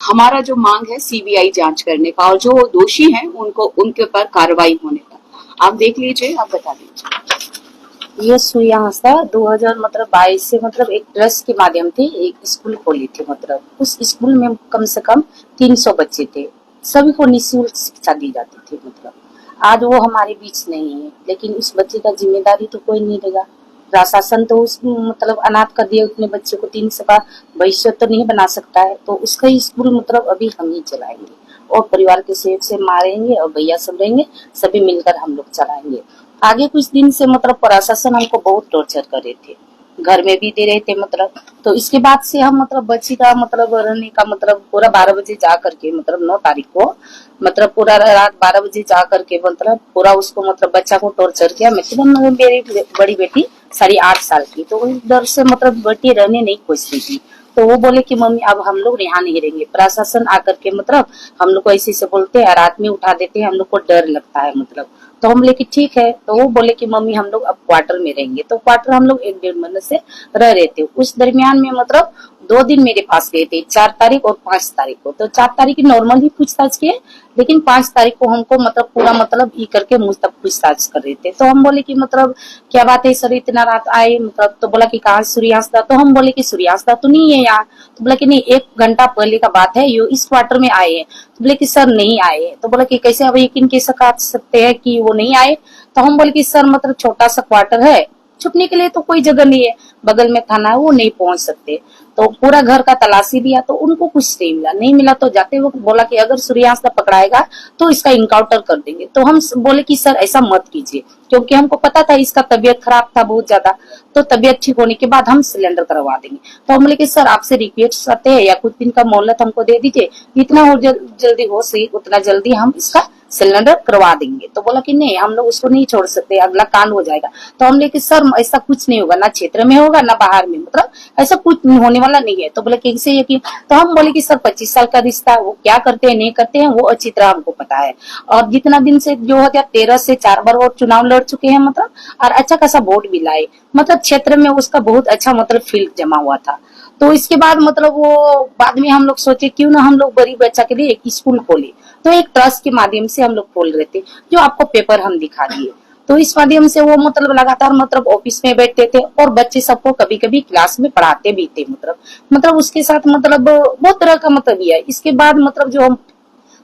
हमारा जो मांग है सीबीआई जांच करने का, और जो दोषी हैं उनको उनके ऊपर कार्रवाई होने का। आप देख लीजिए, आप बता दीजिए। ये सुई यहाँ से 2000 मतलब 22 से मतलब एक ट्रस्ट के माध्यम से एक स्कूल खोली थी। मतलब उस स्कूल में कम से कम 300 बच्चे थे, सभी को निःशुल्क शिक्षा दी जाती थी। मतलब आज वो हमारे बीच नहीं है, लेकिन उस बच्चे का जिम्मेदारी तो कोई नहीं लेगा। प्रशासन तो उस मतलब अनाथ कर दिया उतने बच्चे को, 300 का भविष्य तो नहीं बना सकता है, तो उसका स्कूल मतलब अभी हम ही चलाएंगे और परिवार के सहयोग से मारेंगे और भैया सब रहेंगे, सभी मिलकर हम लोग चलाएंगे। आगे कुछ दिन से मतलब प्रशासन हमको बहुत टॉर्चर कर रहे थे, घर में भी दे रहे थे। मतलब तो इसके बाद से हम मतलब बच्ची का मतलब रहने का मतलब पूरा 12 बजे जा करके मतलब 9 तारीख को मतलब पूरा रात 12 बजे जा करके मतलब पूरा उसको मतलब बच्चा को टॉर्चर किया। मतलब मेरी बड़ी बेटी 8.5 साल की, तो उस डर से मतलब बेटी रहने नहीं खोज रही थी। तो वो बोले कि मम्मी अब हम लोग यहाँ नहीं रहेंगे। प्रशासन आकर के मतलब हम लोग को ऐसे से बोलते हैं, रात में उठा देते हैं, हम लोग को डर लगता है। मतलब तो हम बोले कि ठीक है। तो वो बोले कि मम्मी हम लोग अब क्वार्टर में रहेंगे। तो क्वार्टर हम लोग 1-1.5 महीने से रह रहे थे। उस दरमियान में मतलब 2 दिन मेरे पास गए थे, 4 तारीख और 5 तारीख को। तो 4 तारीख की नॉर्मल ही पूछताछ किए, लेकिन 5 तारीख को हमको मतलब पूरा मतलब ई करके मुझ तक पूछताछ कर रहे थे। तो हम बोले कि मतलब क्या बात है सर, इतना रात आए? मतलब तो बोला कि कहाँ सूर्यास्त था? तो हम बोले कि सूर्यास्त तो नहीं है यहाँ। तो बोला कि नहीं, 1 घंटा पहले का बात है, ये इस क्वार्टर में आए हैं। तो बोले कि सर नहीं आए। तो बोला कि कैसे अब यकीन कैसे कर सकते हैं कि वो नहीं आए? तो हम बोले कि सर मतलब छोटा सा क्वार्टर है, छुपने के लिए तो कोई जगह नहीं है, बगल में थाना है, वो नहीं पहुंच सकते। तो पूरा घर का तलाशी दिया तो उनको कुछ नहीं मिला। तो जाते वक्त बोला कि अगर सूर्यास्त पकड़ाएगा तो इसका इनकाउंटर कर देंगे। तो हम बोले कि सर ऐसा मत कीजिए, क्योंकि हमको पता था इसका तबीयत खराब था बहुत ज्यादा। तो तबीयत ठीक होने के बाद हम सिलेंडर करवा देंगे। तो हम बोले कि सर आपसे रिक्वेस्ट करते हैं, या कुछ दिन का मोहलत हमको दे दीजिए, जितना हो जल्दी हो सही उतना जल्दी हम इसका सिलेंडर करवा देंगे। तो बोला कि नहीं, हम लोग उसको नहीं छोड़ सकते, अगला कांड हो जाएगा। तो हम लेके सर ऐसा कुछ नहीं होगा, ना क्षेत्र में होगा ना बाहर में, मतलब ऐसा कुछ होने वाला नहीं है। तो बोले कैसे यकीन? तो हम बोले कि सर 25 साल का रिश्ता, वो क्या करते हैं नहीं करते हैं वो अच्छी तरह हमको पता है। और जितना दिन से 2013 से 4 बार वो चुनाव लड़ चुके हैं, मतलब और अच्छा खासा वोट भी लाए। मतलब क्षेत्र में उसका बहुत अच्छा मतलब फील्ड जमा हुआ था। तो इसके बाद मतलब वो बाद में हम लोग सोचे क्यों ना हम लोग गरीब बच्चा के लिए एक स्कूल खोले। तो एक ट्रस्ट के माध्यम से हम लोग खोल रहे थे, जो आपको पेपर हम दिखा दिए। तो इस माध्यम से वो मतलब लगातार मतलब ऑफिस में बैठते थे और बच्चे सबको कभी कभी क्लास में पढ़ाते भी थे। मतलब उसके साथ मतलब बहुत तरह का मतलब ये है। इसके बाद मतलब जो हम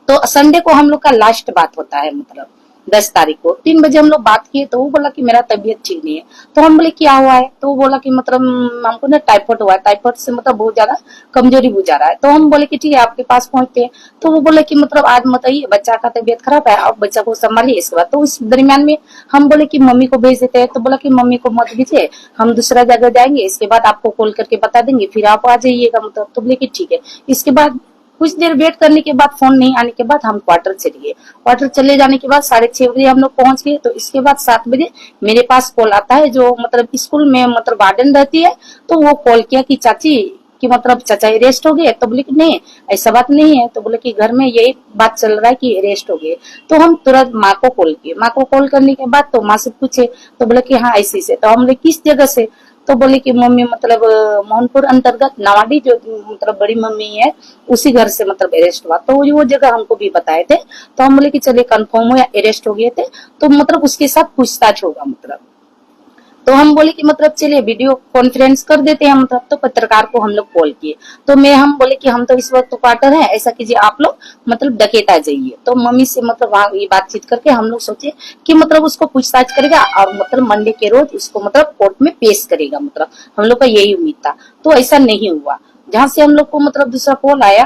तो संडे को हम लोग का लास्ट बात होता है, मतलब 10 तारीख को 3 बजे हम लोग बात किए। तो वो बोला कि मेरा तबीयत ठीक नहीं है। तो हम बोले क्या हुआ है? तो वो बोला कि मतलब हमको ना टाइफाइड हुआ है, टाइफाइड से मतलब बहुत ज्यादा कमजोरी बुझा रहा है। तो हम बोले कि ठीक है आपके पास पहुंचते हैं। तो वो बोले कि मतलब आज मत आइए, बच्चा का तबीयत खराब है, आप बच्चा को संभालिए। इसके बाद तो इस दरमियान में हम बोले कि मम्मी को भेज देते हैं। तो बोला कि मम्मी को मत भेजिए, हम दूसरा जगह जाएंगे, इसके बाद आपको कॉल करके बता देंगे, फिर आप आ जाइएगा। मतलब तो बोले कि ठीक है। इसके बाद कुछ देर वेट करने के बाद, फोन नहीं आने के बाद हम क्वार्टर चले गए। क्वार्टर चले जाने के बाद 6:30 बजे हम लोग पहुंच गए। तो इसके बाद 7 बजे मेरे पास कॉल आता है, जो मतलब स्कूल में मतलब वार्डन रहती है। तो वो कॉल किया कि चाची कि मतलब चाचा अरेस्ट हो गए। तो बोले कि नहीं ऐसा बात नहीं है। तो बोले कि घर में यही बात चल रहा है कि अरेस्ट हो गए। तो हम तुरंत माँ को कॉल किए। माँ को कॉल करने के बाद तो माँ से पूछे, तो बोले कि हाँ ऐसी से। तो हम बोले किस जगह से? तो बोले कि मम्मी मतलब मोहनपुर अंतर्गत नवाडी, जो मतलब बड़ी मम्मी है उसी घर से मतलब अरेस्ट हुआ। तो वो जगह हमको भी बताए थे। तो हम बोले कि चलिए कंफर्म हो या अरेस्ट हो गए थे, तो मतलब उसके साथ पूछताछ होगा। मतलब तो हम बोले कि मतलब चलिए वीडियो कॉन्फ्रेंस कर देते हैं। मतलब तो पत्रकार को हम लोग कॉल किए। तो मैं हम बोले कि हम तो इस वक्त तो क्वार्टर है, ऐसा कीजिए आप लोग मतलब डकेता जाइए। तो मम्मी से मतलब वहाँ ये बातचीत करके हम लोग सोचे कि मतलब उसको पूछताछ करेगा और मतलब मंडे के रोज उसको मतलब कोर्ट में पेश करेगा। मतलब हम लोग का यही उम्मीद था। तो ऐसा नहीं हुआ। जहाँ से हम लोग को मतलब दूसरा कॉल आया,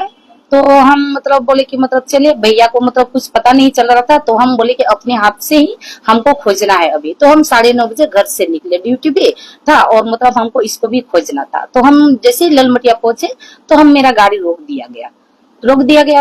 तो हम मतलब बोले कि मतलब चलिए, भैया को मतलब कुछ पता नहीं चल रहा था। तो हम बोले कि अपने हाथ से ही हमको खोजना है अभी। तो हम 9:30 बजे घर से निकले, ड्यूटी पे था और मतलब हमको इसको भी खोजना था। तो हम जैसे ही ललमटिया पहुंचे तो हम मेरा गाड़ी रोक दिया गया।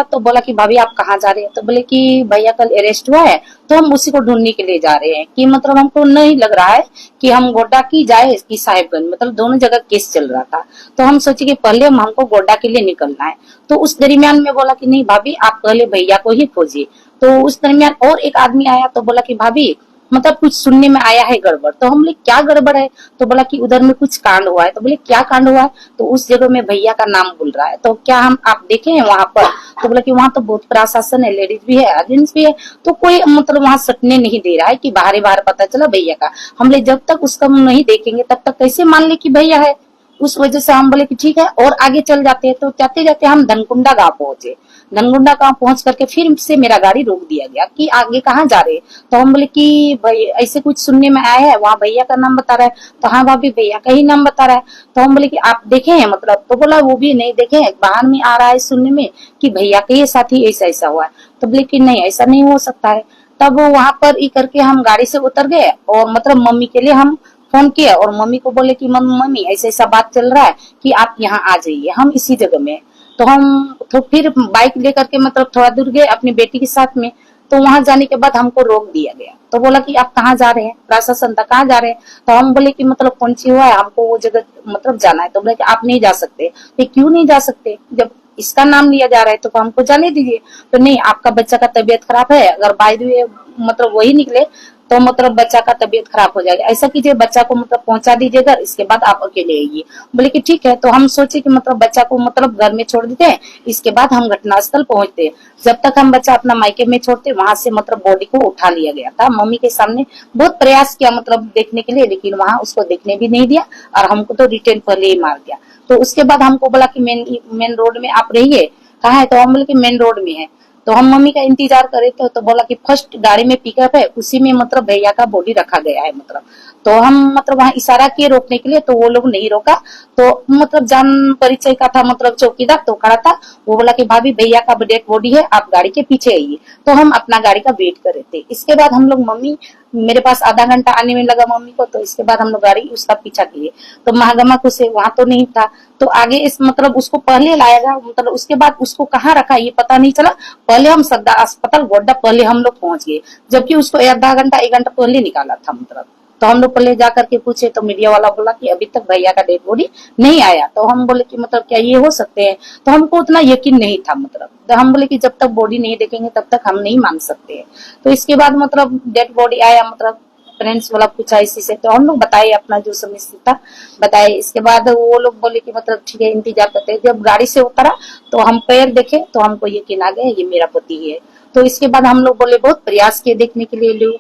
तो बोला कि भाभी आप कहाँ जा रहे हैं? तो बोले कि भैया कल अरेस्ट हुआ है, तो हम उसी को ढूंढने के लिए जा रहे हैं। कि मतलब हमको नहीं लग रहा है कि हम गोड्डा की जाए कि साहिबगंज, मतलब दोनों जगह केस चल रहा था। तो हम सोचे कि पहले हमको गोड्डा के लिए निकलना है। तो उस दरमियान में बोला कि नहीं भाभी आप पहले भैया को ही खोजिए। तो उस दरमियान और एक आदमी आया तो बोला कि भाभी मतलब कुछ सुनने में आया है गड़बड़। तो हम बोले क्या गड़बड़ है? तो बोला कि उधर में कुछ कांड हुआ है। तो बोले क्या कांड हुआ है? तो उस जगह में भैया का नाम बोल रहा है। तो क्या हम आप देखे हैं वहां पर? तो बोला कि वहां तो बहुत प्रशासन है, लेडीज भी है, जेंट्स भी है, तो कोई मतलब वहां सटने नहीं दे रहा है कि बाहर बाहर पता चला भैया का। हम बोले जब तक उसका हम नहीं देखेंगे तब तक कैसे मान ले कि भैया है। उस वजह से हम बोले कि ठीक है, और आगे चल जाते हैं। तो जाते जाते हम धनकुंडा गांव पहुंचे। धनकुंडा गांव पहुंच करके फिर से मेरा गाड़ी रोक दिया गया कि आगे कहाँ जा रहे हैं? तो हम बोले कि भाई ऐसे कुछ सुनने में आया है, वहाँ भैया का नाम बता रहा है। तो हाँ भाभी भैया का ही नाम बता रहा है। तो हम बोले कि आप देखे हैं मतलब? तो बोला वो भी नहीं देखे हैं, बाहर में आ रहा है सुनने में कि भैया के साथ ही ऐसा ऐसा हुआ है। तो बोले कि नहीं ऐसा नहीं हो सकता है। तब वहां पर ई करके हम गाड़ी से उतर गए और मतलब मम्मी के लिए हम फोन किया और मम्मी को बोले कि मम्मी ऐसा ऐसा बात चल रहा है कि आप यहाँ आ जाइए, हम इसी जगह में हैं। तो हम तो फिर बाइक लेकर के मतलब थोड़ा दूर गए अपनी बेटी के साथ में। तो वहां जाने के बाद हमको रोक दिया गया। तो बोला कि आप कहाँ जा रहे हैं? प्रशासन था, कहाँ जा रहे हैं? तो हम बोले कि मतलब कौन सी हुआ है, हमको वो जगह मतलब जाना है। तो बोले कि आप नहीं जा सकते। तो क्यों नहीं जा सकते? जब इसका नाम लिया जा रहा है तो हमको जाने दीजिए। तो नहीं, आपका बच्चा का तबीयत खराब है, अगर बाय द वे मतलब वही निकले तो मतलब बच्चा का तबीयत खराब हो जाएगा, ऐसा कीजिए बच्चा को मतलब पहुंचा दीजिए घर, इसके बाद आप अकेले आइए। बोले कि ठीक है। तो हम सोचे कि मतलब बच्चा को मतलब घर में छोड़ देते हैं, इसके बाद हम घटनास्थल पहुंचते हैं। जब तक हम बच्चा अपना मायके में छोड़ते, वहां से मतलब बॉडी को उठा लिया गया था। मम्मी के सामने बहुत प्रयास किया मतलब देखने के लिए, लेकिन वहां उसको देखने भी नहीं दिया और हमको तो रिटर्न पहले ही मार दिया। तो उसके बाद हमको बोला कि मेन रोड में आप रहिए। कहाँ है? तो हम बोले कि मेन रोड में है। तो हम मम्मी का इंतजार कर रहे थे। तो बोला कि फर्स्ट गाड़ी में पिकअप है, उसी में मतलब भैया का बॉडी रखा गया है मतलब। तो हम मतलब वहां इशारा किए रोकने के लिए, तो वो लोग नहीं रोका। तो मतलब जान परिचय का था मतलब चौकीदार, तो खड़ा था। वो बोला कि भाभी भैया का डेड बॉडी है, आप गाड़ी के पीछे आइए। तो हम अपना गाड़ी का वेट कर रहे थे। इसके बाद हम लोग मम्मी, मेरे पास आधा घंटा आने में लगा मम्मी को। तो इसके बाद हम लोग गाड़ी उसका पीछा किए। तो महागमा कुछ वहां तो नहीं था। तो आगे इस मतलब उसको पहले लाया गया, मतलब उसके बाद उसको कहाँ रखा ये पता नहीं चला। पहले हम सद्दा अस्पताल गोड्डा पहले हम लोग पहुंच गए, जबकि उसको आधा घंटा एक घंटा पहले निकाला था मतलब। तो हम लोग पहले जा करके पूछे तो मीडिया वाला बोला कि अभी तक भैया का डेड बॉडी नहीं आया। तो हम बोले कि मतलब क्या ये हो सकते हैं? तो हमको उतना यकीन नहीं था मतलब। तो हम बोले कि जब तक बॉडी नहीं देखेंगे तब तक हम नहीं मान सकते हैं। तो इसके बाद मतलब डेड बॉडी आया, मतलब फ्रेंड्स वाला पूछा इसी से, तो हम लोग बताए अपना जो समस्या था बताए। इसके बाद वो लोग बोले कि मतलब ठीक है इंतजार करते हैं। जब गाड़ी से उतरा तो हम पैर देखे तो हमको यकीन आ गया ये मेरा पति है। तो इसके बाद हम लोग बोले बहुत प्रयास किए देखने के लिए, लोग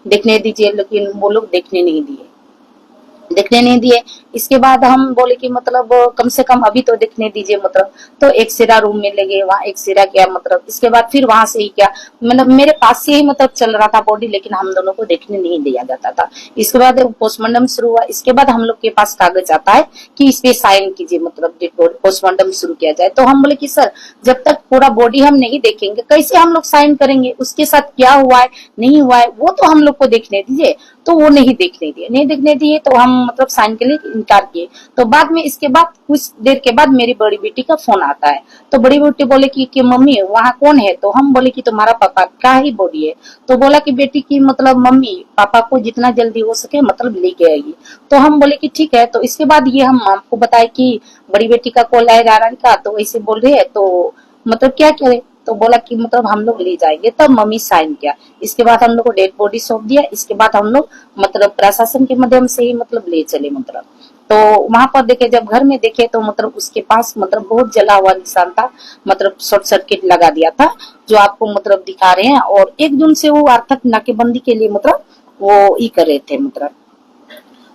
देखने दीजिए, लेकिन वो लोग देखने नहीं दिए। इसके बाद हम बोले कि मतलब कम से कम अभी तो देखने दीजिए मतलब। तो एक्सरा रूम में ले गए, वहाँ एक्सरा किया मतलब। इसके बाद फिर वहां से ही क्या मतलब मेरे पास से ही मतलब चल रहा था बॉडी, लेकिन हम दोनों को देखने नहीं दिया जाता था। इसके बाद पोस्टमार्टम शुरू हुआ। इसके बाद हम लोग के पास कागज आता है कि इस पे साइन कीजिए, मतलब पोस्टमार्टम शुरू किया जाए। तो हम बोले कि सर जब तक पूरा बॉडी हम नहीं देखेंगे कैसे हम लोग साइन करेंगे, उसके साथ क्या हुआ है नहीं हुआ है वो तो हम लोग को देखने दीजिए। तो वो नहीं देखने दिए तो हम मतलब साइन के लिए इनकार किए। तो बाद में इसके बाद कुछ देर के बाद मेरी बड़ी बेटी का फोन आता है। तो बड़ी बेटी बोले कि मम्मी वहाँ कौन है? तो हम बोले कि तुम्हारा पापा का ही बॉडी है। तो बोला कि बेटी की मतलब मम्मी पापा को जितना जल्दी हो सके मतलब लेके आएगी। तो हम बोले कि ठीक है। तो इसके बाद ये हम आपको बताए कि बड़ी बेटी का कॉल आए नारायण का, तो ऐसे बोल रहे है तो मतलब क्या करे? तो बोला कि मतलब हम लोग ले जाएंगे। तब मम्मी साइन किया। इसके बाद हम लोग को डेड बॉडी सौंप दिया। इसके बाद हम लोग मतलब प्रशासन के माध्यम से ही मतलब ले चले मतलब। तो वहां पर देखे, जब घर में देखे तो मतलब उसके पास मतलब बहुत जला हुआ निशान था, मतलब शॉर्ट सर्किट लगा दिया था जो आपको मतलब दिखा रहे हैं। और 1 जून से वो आर्थिक नाकेबंदी के लिए मतलब वो ई कर रहे थे मतलब।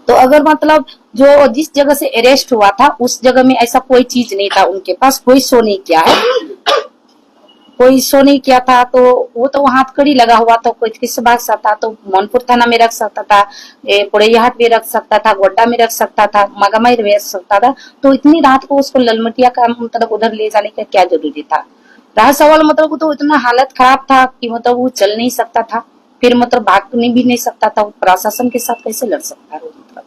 तो अगर मतलब जो जिस जगह से अरेस्ट हुआ था उस जगह में ऐसा कोई चीज नहीं था, उनके पास कोई शो नहीं किया है, कोई शो नहीं किया था। तो वो तो वहां हथकड़ी लगा हुआ था, कोई किस भाग सकता, तो मोनपुर थाना में रख सकता था, पुरैयाहाट में रख सकता था, गोड्डा में रख सकता था, मागामाई में रख सकता था। तो इतनी रात को उसको ललमटिया का मतलब उधर ले जाने का क्या जरूरी था? रहा सवाल मतलब तो इतना हालत खराब था कि मतलब वो चल नहीं सकता था, फिर मतलब भाग भी नहीं सकता था, प्रशासन के साथ कैसे लड़ सकता है मतलब।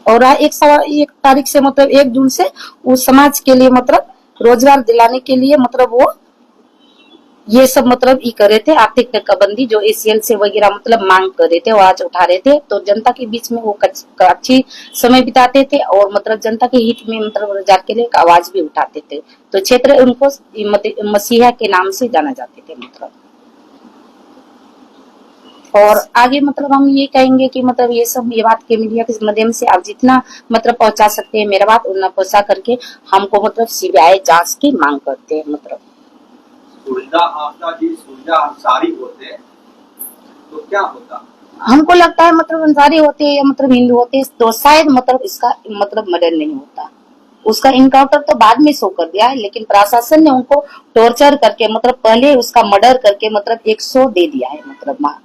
और एक सवाल, 1 तारीख से मतलब 1 जून से वो समाज के लिए मतलब रोजगार दिलाने के लिए मतलब वो ये सब मतलब ये कर रहे थे, आर्थिक नाकाबंदी जो एसीएल से वगैरह मतलब मांग कर रहे थे, आवाज उठा रहे थे। तो जनता के बीच में वो अच्छी समय बिताते थे और मतलब जनता के हित में मतलब रोजगार के लिए एक आवाज भी उठाते थे। तो क्षेत्र उनको मसीहा के नाम से जाना जाते थे मतलब। और आगे मतलब हम ये कहेंगे कि मतलब ये बात के मीडिया के माध्यम से आप जितना मतलब पहुंचा सकते हैं मेरा बात उतना पहुंचा करके हमको मतलब सीबीआई जांच की मांग करते हैं। मतलब सुविधा आपका जी सुविधा अंसारी होते तो क्या होता? हमको लगता है मतलब अंसारी होते या मतलब हिंदू होते तो शायद मतलब इसका मतलब मर्डर नहीं होता। उसका इनकाउंटर तो बाद में शो कर दिया है, लेकिन प्रशासन ने उनको टॉर्चर करके मतलब पहले उसका मर्डर करके मतलब 100 दे दिया है मतलब मार।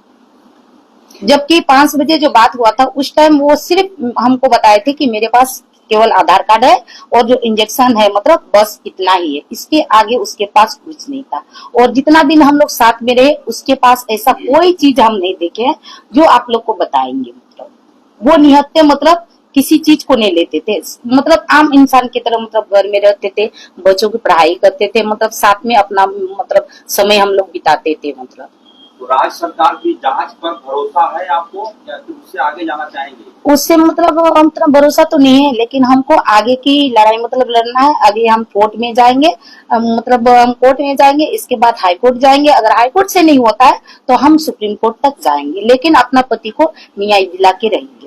जबकि 5 बजे जो बात हुआ था उस टाइम वो सिर्फ हमको बताए थे कि मेरे पास केवल आधार कार्ड है और जो इंजेक्शन है मतलब बस इतना ही है, इसके आगे उसके पास कुछ नहीं था। और जितना दिन हम लोग साथ में रहे उसके पास ऐसा कोई चीज हम नहीं देखे हैं जो आप लोग को बताएंगे। मतलब वो निहत्ते मतलब किसी चीज को नहीं लेते थे, मतलब आम इंसान की तरह मतलब घर में रहते थे, बच्चों की पढ़ाई करते थे, मतलब साथ में अपना मतलब समय हम लोग बिताते थे। मतलब तो राज्य सरकार की जांच पर भरोसा है आपको या फिर उससे आगे जाना चाहेंगे? उससे मतलब भरोसा तो नहीं है, लेकिन हमको आगे की लड़ाई मतलब लड़ना है। आगे हम कोर्ट में जाएंगे, मतलब हम कोर्ट में जाएंगे, इसके बाद हाई कोर्ट जाएंगे। अगर हाई कोर्ट से नहीं होता है तो हम सुप्रीम कोर्ट तक जाएंगे, लेकिन अपना पति को न्याय दिला के रहेंगे।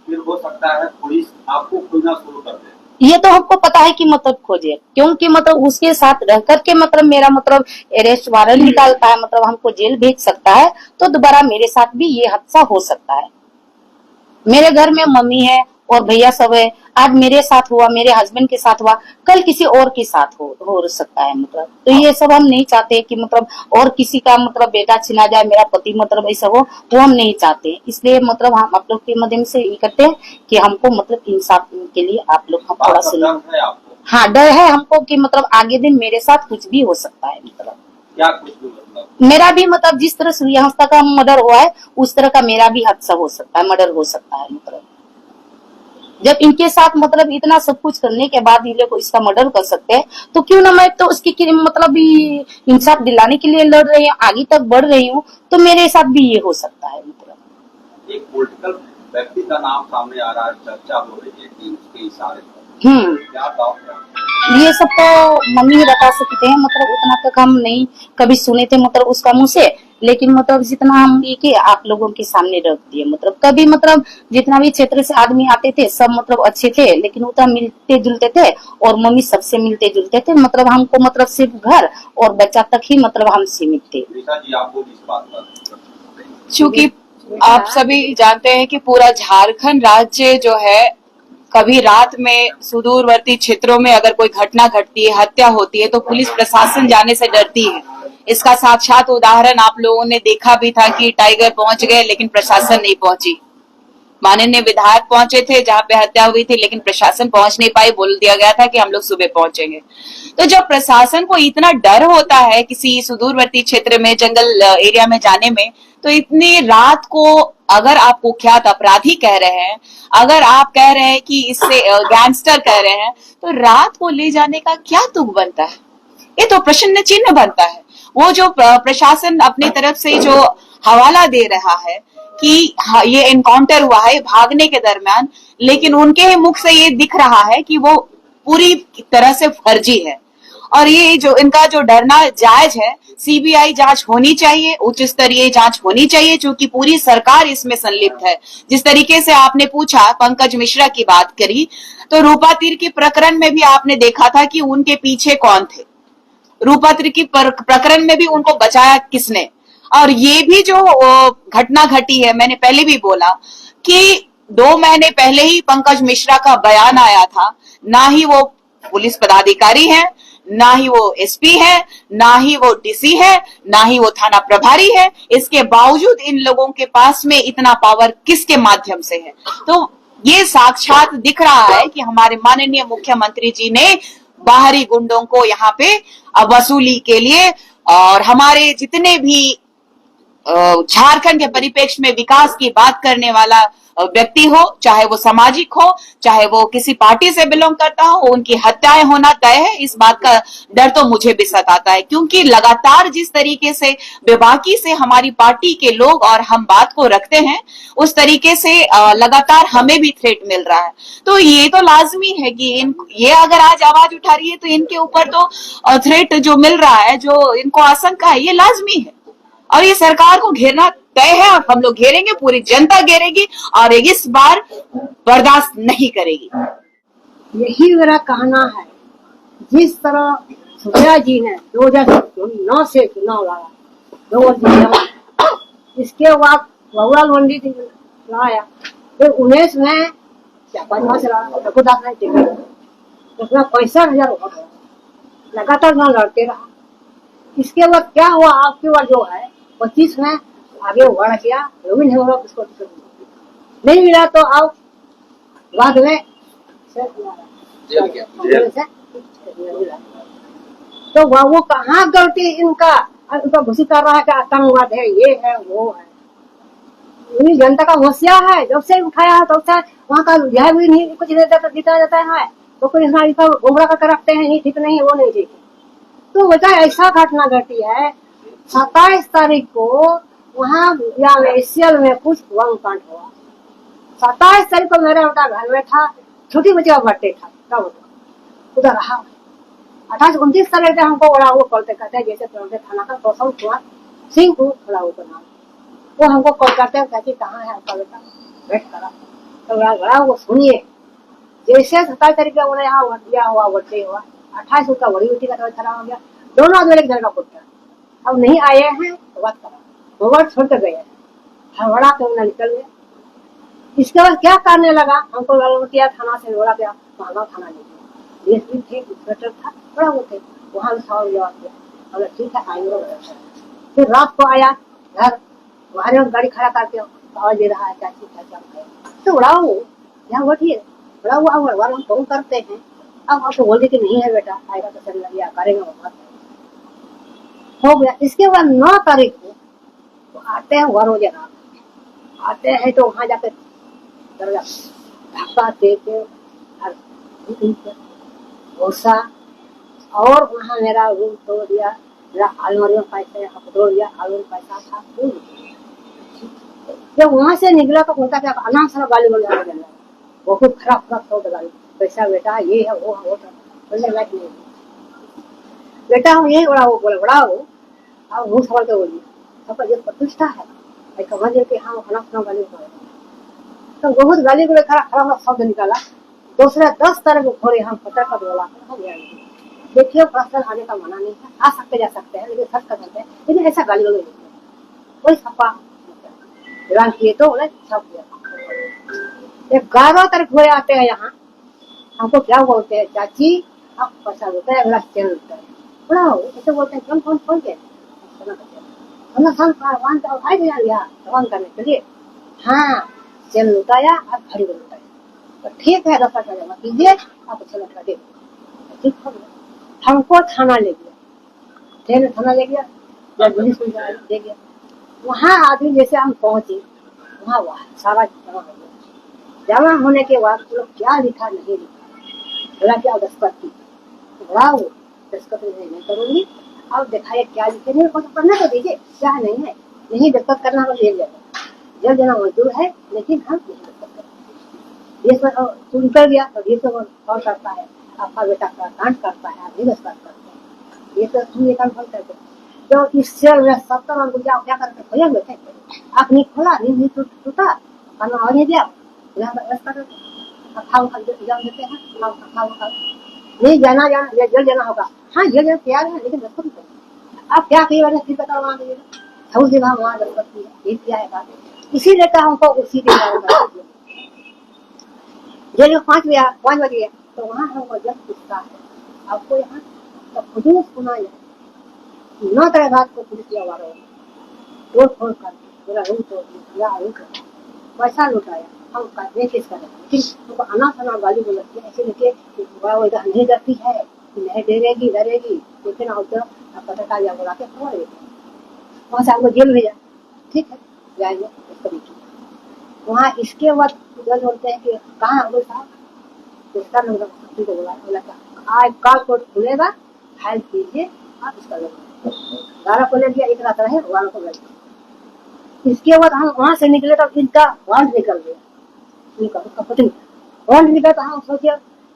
फिर हो सकता है पुलिस आपको खोजना शुरू कर दे। ये तो हमको पता है कि मतलब खोजे, क्योंकि मतलब उसके साथ रह करके मतलब मेरा मतलब अरेस्ट वारंट निकालता है, मतलब हमको जेल भेज सकता है, तो दोबारा मेरे साथ भी ये हादसा हो सकता है। मेरे घर में मम्मी है और भैया सब है, आज मेरे साथ हुआ, मेरे हस्बैंड के साथ हुआ, कल किसी और के साथ हो सकता है। मतलब तो ये सब हम नहीं चाहते कि मतलब और किसी का मतलब बेटा छिना जाए, मेरा पति मतलब ऐसा हो, वो हम नहीं चाहते। इसलिए मतलब हम आप लोग के माध्यम से ये करते हैं कि हमको मतलब इंसाफ के लिए आप लोग हम थोड़ा बात सा डर है आपको? हाँ, डर है हमको कि मतलब आगे दिन मेरे साथ कुछ भी हो सकता है। मतलब क्या कुछ भी मतलब? मेरा भी मतलब जिस तरह सूर्यहंसा का मर्डर हुआ है उस तरह का मेरा भी हादसा हो सकता है, मर्डर हो सकता है। मतलब जब इनके साथ मतलब इतना सब कुछ करने के बाद ये लोग इसका मर्डर कर सकते हैं, तो क्यों ना मैं तो उसकी मतलब इंसाफ दिलाने के लिए लड़ रही हूँ, आगे तक बढ़ रही हूँ, तो मेरे साथ भी ये हो सकता है। मतलब एक पॉलिटिकल व्यक्ति का नाम सामने आ रहा है, चर्चा हो रही है कि उसके इशारे पर क्या दाव है? ये सब तो मम्मी ही बता सकते हैं, मतलब उतना तक हम नहीं कभी सुने थे मतलब उसका मुंह से, लेकिन मतलब जितना हम ये कि आप लोगों के सामने रख दिए। मतलब कभी मतलब जितना भी क्षेत्र से आदमी आते थे सब मतलब अच्छे थे, लेकिन उतना मिलते जुलते थे और मम्मी सबसे मिलते जुलते थे। मतलब हमको मतलब सिर्फ घर और बच्चा तक ही मतलब हम सीमित थे। जी आपको इस बात पर चूंकि आप सभी जानते हैं कि पूरा झारखंड राज्य जो है, कभी रात में सुदूरवर्ती क्षेत्रों में अगर कोई घटना घटती है, हत्या होती है, तो पुलिस प्रशासन जाने से डरती है। इसका साक्षात उदाहरण आप लोगों ने देखा भी था कि टाइगर पहुंच गए लेकिन प्रशासन नहीं पहुंची। माननीय विधायक पहुंचे थे जहां पे हत्या हुई थी, लेकिन प्रशासन पहुंच नहीं पाई, बोल दिया गया था कि हम लोग सुबह पहुंचेंगे। तो जब प्रशासन को इतना डर होता है किसी सुदूरवर्ती क्षेत्र में, जंगल एरिया में जाने में, तो इतनी रात को अगर आप कुख्यात अपराधी कह रहे हैं, अगर आप कह रहे हैं कि इससे गैंगस्टर कह रहे हैं, तो रात को ले जाने का क्या तुक बनता है? ये तो प्रश्न चिन्ह बनता है। वो जो प्रशासन अपनी तरफ से जो हवाला दे रहा है कि ये एनकाउंटर हुआ है भागने के दरमियान, लेकिन उनके मुख से ये दिख रहा है कि वो पूरी तरह से फर्जी है। और ये जो इनका जो डरना जायज है। सीबीआई जांच होनी चाहिए, उच्च स्तरीय जांच होनी चाहिए, क्योंकि पूरी सरकार इसमें संलिप्त है। जिस तरीके से आपने पूछा, पंकज मिश्रा की बात करी, तो रूपा तीर के प्रकरण में भी आपने देखा था कि उनके पीछे कौन थे। रूपा तीर की प्रकरण में भी उनको बचाया किसने? और ये भी जो घटना घटी है, मैंने पहले भी बोला कि 2 महीने पहले ही पंकज मिश्रा का बयान आया था। ना ही वो पुलिस पदाधिकारी है, ना ही वो एसपी है, ना ही वो डीसी है, ना ही वो थाना प्रभारी है। इसके बावजूद इन लोगों के पास में इतना पावर किसके माध्यम से है? तो ये साक्षात दिख रहा है कि हमारे माननीय मुख्यमंत्री जी ने बाहरी गुंडों को यहाँ पे वसूली के लिए, और हमारे जितने भी झारखंड के परिप्रेक्ष्य में विकास की बात करने वाला व्यक्ति हो, चाहे वो सामाजिक हो, चाहे वो किसी पार्टी से बिलोंग करता हो, उनकी हत्याएं होना तय है। इस बात का डर तो मुझे भी सताता है, क्योंकि लगातार जिस तरीके से बेबाकी से हमारी पार्टी के लोग और हम बात को रखते हैं, उस तरीके से लगातार हमें भी थ्रेट मिल रहा है। तो ये तो लाजमी है कि ये अगर आज आवाज उठा रही है तो इनके ऊपर तो थ्रेट जो मिल रहा है, जो इनको आशंका है, ये लाजमी है और ये सरकार को घेरना तय है और हम लोग घेरेंगे, पूरी जनता घेरेगी और इस बार बर्दाश्त नहीं करेगी। यही मेरा कहना है। जिस तरह सुप्रिया जी ने 2009 से चुनाव लड़ा, 2009 इसके बाद बहुलाल मंडी लाया, फिर 19 में क्या 5 से लड़ा, रघुदास ने टिकट उसमें 65,000 वोट लगातार ना लड़ते रहा। इसके बाद क्या हुआ, आपके बाद जो है 25 में आगे बढ़ गया, रविंद्र हेमरा उसको टिकट नहीं मिला, तो अब बाद में तो वो कहाँ गलती इनका घोषित कर रहा है कि आतंकवाद है, ये है वो है। इन्हीं जनता का होशियार है, जब से उठाया है तब से वहाँ का यह भी नहीं कुछ जीता जाता है, तो कुछ गुमराह करके रखते हैं, नहीं ठीक नहीं है वो नहीं ठीक है। तो बेटा ऐसा घटना घटी है 27 तारीख को वहाँ एशियल में कुछ बम कांड हुआ। 27 तारीख को मेरा बेटा घर में था, छोटी बच्ची का बर्थडे था, तब उधर रहा। 28-29 तारीख से हमको बड़ा वो कॉल करते हैं, जैसे थाना का कौशल कुमार सिंह को बड़ा वो नाम, वो हमको कॉल करते हैं, कहती कहाँ है आपका बेटा, भेंट करा। तो बड़ा वो सुनिए, जैसे 27 तारीख का बोले यहाँ दिया हुआ बर्थडे हुआ, 28 का बड़ी बेटी का तो खड़ा हो गया, दोनों आदमी एक घर का पुत्र अब नहीं आए हैं तो बात करा, मोबाइल छोड़ कर गए, हड़बड़ा के उन्हें निकल गया। इसके बाद क्या करने लगा, हमको लालमटिया थाना से बोला गया, महंगा थाना ले गया, डीएसपी थे, इंस्पेक्टर था, बड़ा वो थे, वहाँ भी सवाल जवाब दिया, अगर ठीक है आएंगे। फिर रात को आया घर, वहां गाड़ी खड़ा करके आवाज दे रहा है चाची क्या तो बड़ा वो यहाँ बैठिए, बड़ा वो हम फोन करते हैं, अब आपको बोल दे कि नहीं है बेटा, आएगा तो चल गया करेगा वो हो गया। इसके बाद 9 तारीख को तो आते हैं वरोजे रात, आते हैं तो वहां जाकर धक्का देते भूसा, और वहाँ मेरा रूम तोड़ दिया, मेरा अलमारी में पैसा तोड़ दिया, अलमारी में पैसा था। जब वहां से निकला तो बोलता क्या अनाम सारा गाली बोल जाने लगा, बहुत खराब हो गाली, पैसा बेटा ये है वो है, बोलने लायक नहीं बेटा हम यही बड़ा वो बोले बड़ा हो, अब मुँह सवाल के बोलिए सबका जो प्रतिष्ठा है समझ के हम खाना गाली बोले, तो बहुत गाली बोले, खराब शब्द निकाला। दूसरे 10 तरह के घोड़े हम पकड़ कर बोला, देखिए प्रश्न आने का मना नहीं है, आ सकते जा सकते हैं, लेकिन सच कर सकते हैं, लेकिन ऐसा गाली बोले कोई छपा ऐलान किए तो बोले सब किया। 11 तारीख घोड़े आते हैं यहाँ, हमको क्या बोलते हैं, चाची आप पैसा देते हैं, अगला चैन देते हैं, बड़ा हो ऐसे बोलते हैं, कौन कौन खोल के करने के लिए, हाँ चैन लुटाया और घड़ी को लुटाया, तो ठीक है 10 का जमा कीजिए, आप अच्छा लगा दे, ठीक हो गया। हमको थाना ले गया, ट्रेन थाना ले गया या पुलिस ले गया, वहाँ आदमी जैसे हम पहुंचे वहाँ सारा जमा हो गया। जमा होने के बाद लोग क्या लिखा नहीं लिखा, बोला क्या दस्तखत की, बड़ा वो दस्तखत नहीं करूंगी, अब दिखाइए क्या लिखे, नहीं पढ़ना तो दीजिए, क्या नहीं है, नहीं दस्तखत करना हम ले जाता, जब जना मजदूर है, लेकिन हम नहीं दस्तखत करते। ये सब निकल गया तो ये सब कौन करता है, आपका बेटा कांड करता है, आप भी दस्तखत करते हैं, ये सब सुनिए काम कौन करते हैं। जो इससे 70 मन को क्या करते खोया हुए थे, आप नहीं खोला, नहीं टूटा, खाना और नहीं दिया, देते हैं, नहीं जाना जल जाना होगा, हाँ जल तैयार है, लेकिन दस्तखत नहीं करें। आप क्या कही वाले फिर बताओ, वहाँ सब जगह वहाँ दस्तखत किया है, इसीलिए तो हमको उसी जेल में 5 बजे तो वहाँ हमको जब पूछता है आपको यहाँ तो खुद ही सुना जाए, 9 तारीख रात को पुलिस की आवाज तोड़ फोड़ कर पूरा रूम तोड़ दिया, पैसा लुटाया, हम केस कर लेकिन हमको आना खाना गाली बोल लगती है, ऐसे लेके नहीं डरती है, नहीं डरेगी लेकिन पत्रकार या बोला के खोल वहाँ से हमको जेल भेजा, ठीक है जाएंगे उसको देखिए वहाँ। इसके बाद जज बोलते हैं कि कहाँ है साहब, इसका नंबर को बोला आज काल कोर्ट खुलेगा, फाइल कीजिए आप इसका 12 को ले गया, एक रात रहे 12 को ले गया। इसके बाद हम वहां से निकले तो इनका वारंट निकल गया, वारंट निकला तो हम सोचे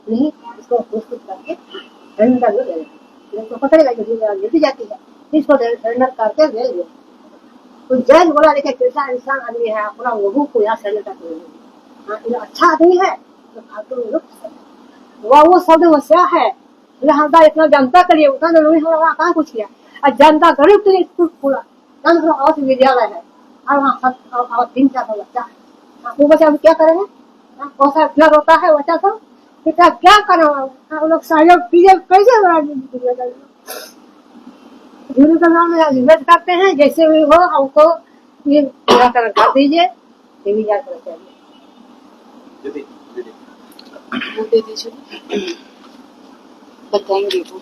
नहीं इसको प्रस्तुत करके सरेंडर ले लेंगे, पकड़ेगा जल्दी जाती है, इसको सरेंडर करके ले लिया। तो जज बोला देखिए कैसा इंसान आदमी है, अपना लोगों को यहाँ सहने तक नहीं। हाँ, ये अच्छा आदमी है तो फालतू में लोग वो सब समस्या है। लिहाजा इतना जनता के लिए उतना जरूरी है, वहाँ कहाँ कुछ किया। और जनता गरीब के लिए स्कूल खोला, तंत्र और विद्यालय है, और वहाँ 3-4 बच्चा है। हाँ, वो बच्चा अभी क्या करेंगे? कौन सा इतना रोता है बच्चा सब, बेटा क्या करें? वो लोग सहयोग कीजिए, कैसे धीरे का नाम इन्वेस्ट करते हैं, जैसे भी हो हमको ये निराकरण कर दीजिए, ये भी याद करना चाहिए। दीदी वो दे दीजिए, बताएंगे वो।